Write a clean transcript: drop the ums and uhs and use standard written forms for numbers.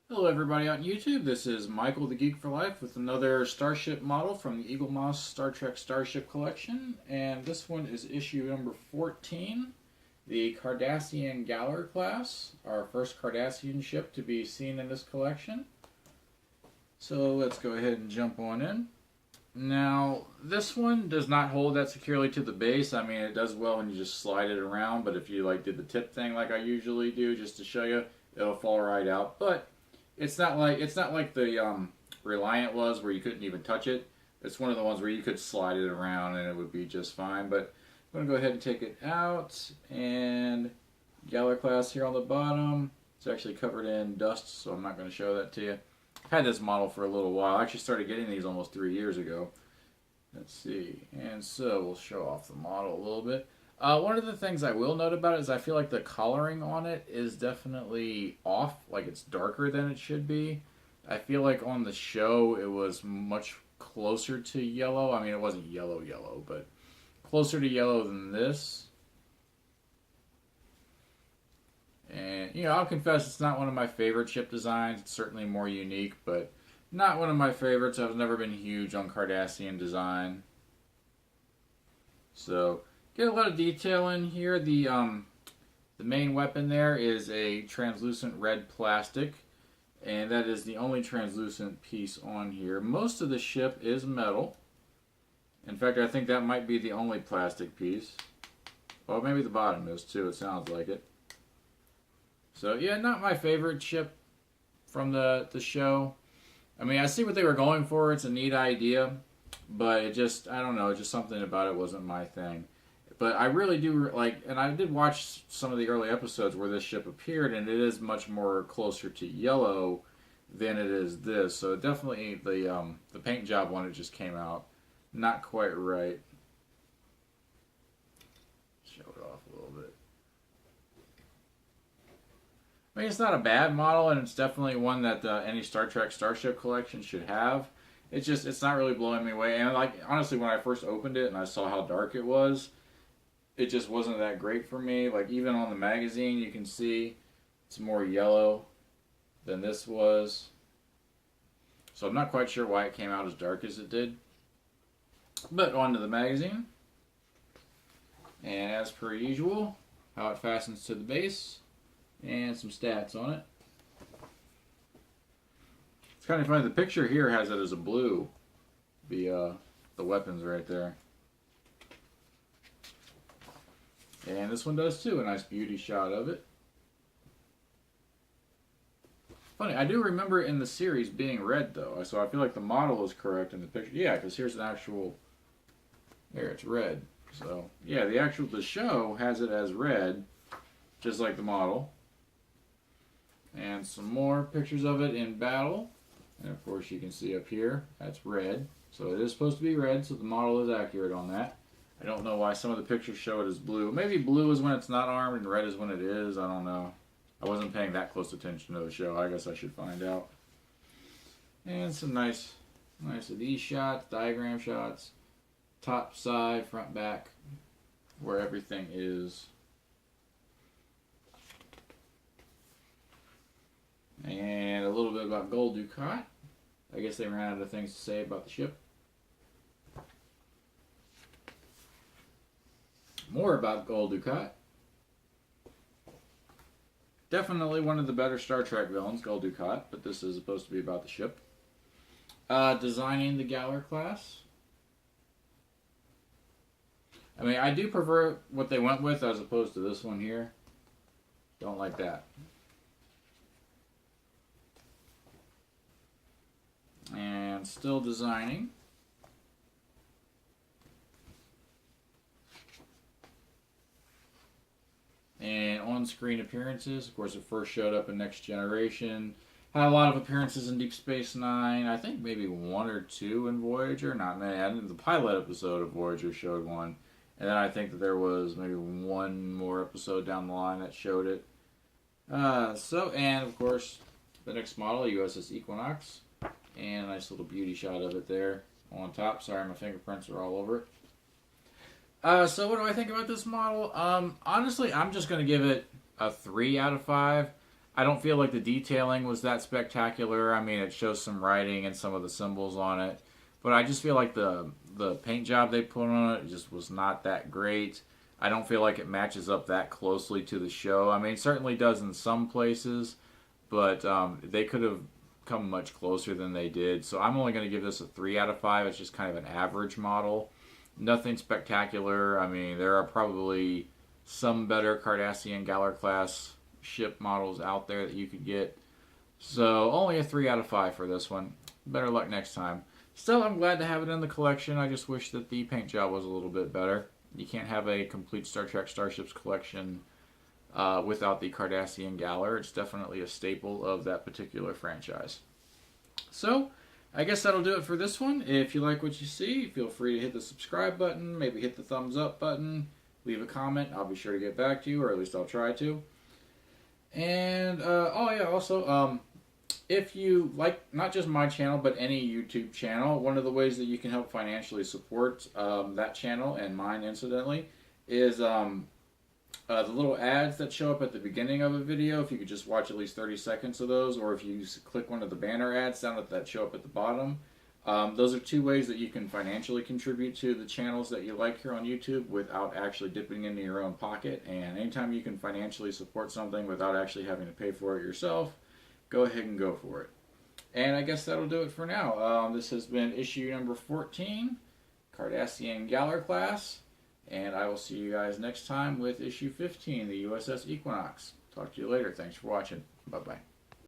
Hello everybody on YouTube, this is Michael the Geek for Life with another Starship model from the Eaglemoss Star Trek Starship collection, and this one is issue number 14, the Cardassian Galor Class, our first Cardassian ship to be seen in this collection. So let's go ahead and jump on in. Now, this one does not hold that securely to the base. I mean, it does well when you just slide it around, but if you did the tip thing like I usually do just to show you, it'll fall right out. But it's not like the Reliant was where you couldn't even touch it. It's one of the ones where you could slide it around and it would be just fine. But I'm gonna go ahead and take it out, and Galor Class here on the bottom. It's actually covered in dust, so I'm not going to show that to you. I've had this model for a little while. I actually started getting these almost 3 years ago. Let's see, and so we'll show off the model a little bit. One of the things I will note about it is I feel like the coloring on it is definitely off, like it's darker than it should be. I feel like on the show it was much closer to yellow. I mean, it wasn't yellow yellow, but closer to yellow than this. And, I'll confess it's not one of my favorite ship designs. It's certainly more unique, but not one of my favorites. I've never been huge on Cardassian design. So, get a lot of detail in here. The main weapon there is a translucent red plastic, and that is the only translucent piece on here. Most of the ship is metal. In fact, I think that might be the only plastic piece. Well, maybe the bottom is too. It sounds like it. So yeah, not my favorite ship from the show. I mean, I see what they were going for. It's a neat idea, but I don't know, just something about it wasn't my thing. But I really do like, and I did watch some of the early episodes where this ship appeared, and it is much more closer to yellow than it is this. So definitely the paint job when it just came out, not quite right. Show it off a little bit. I mean, it's not a bad model, and it's definitely one that any Star Trek Starship collection should have. It's not really blowing me away. And honestly, when I first opened it and I saw how dark it was, it just wasn't that great for me. Like, even on the magazine, you can see it's more yellow than this was. So I'm not quite sure why it came out as dark as it did. But on to the magazine. And as per usual, how it fastens to the base. And some stats on it. It's kind of funny. The picture here has it as a blue. The weapons right there. And this one does too. A nice beauty shot of it. Funny, I do remember in the series being red though, so I feel like the model is correct in the picture. Yeah, because here's an actual. There, it's red. So yeah, the show has it as red, just like the model. And some more pictures of it in battle. And of course you can see up here, that's red. So it is supposed to be red, so the model is accurate on that. I don't know why some of the pictures show it as blue. Maybe blue is when it's not armed and red is when it is. I don't know. I wasn't paying that close attention to the show. I guess I should find out. And some nice of these shots, diagram shots. Top, side, front, back, where everything is. And a little bit about Gul Dukat. I guess they ran out of things to say about the ship. More about Gul Dukat. Definitely one of the better Star Trek villains, Gul Dukat, but this is supposed to be about the ship. Designing the Galor Class. I mean, I do prefer what they went with as opposed to this one here. Don't like that. And still designing. And on-screen appearances. Of course, it first showed up in Next Generation. Had a lot of appearances in Deep Space Nine. I think maybe one or two in Voyager. Not many. I think the pilot episode of Voyager showed one. And then I think that there was maybe one more episode down the line that showed it. And of course, the next model, USS Equinox. And a nice little beauty shot of it there on top. Sorry, my fingerprints are all over it. So what do I think about this model? Honestly, I'm just going to give it a 3 out of 5. I don't feel like the detailing was that spectacular. I mean, it shows some writing and some of the symbols on it, but I just feel like the paint job they put on it just was not that great. I don't feel like it matches up that closely to the show. I mean, it certainly does in some places, but they could have come much closer than they did. So I'm only going to give this a 3 out of 5. It's just kind of an average model. Nothing spectacular. I mean, there are probably some better Cardassian Galor Class ship models out there that you could get. So only a 3 out of 5 for this one. Better luck next time. Still, I'm glad to have it in the collection. I just wish that the paint job was a little bit better. You can't have a complete Star Trek Starships collection without the Cardassian Galor. It's definitely a staple of that particular franchise. So, I guess that'll do it for this one. If you like what you see, feel free to hit the subscribe button, maybe hit the thumbs up button, leave a comment. I'll be sure to get back to you, or at least I'll try to. And, also, if you like not just my channel, but any YouTube channel, one of the ways that you can help financially support that channel, and mine incidentally, is the little ads that show up at the beginning of a video. If you could just watch at least 30 seconds of those, or if you click one of the banner ads down at that show up at the bottom. Those are 2 ways that you can financially contribute to the channels that you like here on YouTube without actually dipping into your own pocket. And anytime you can financially support something without actually having to pay for it yourself, go ahead and go for it. And I guess that'll do it for now. This has been issue number 14, Cardassian Galor Class. And I will see you guys next time with issue 15, the USS Equinox. Talk to you later. Thanks for watching. Bye-bye.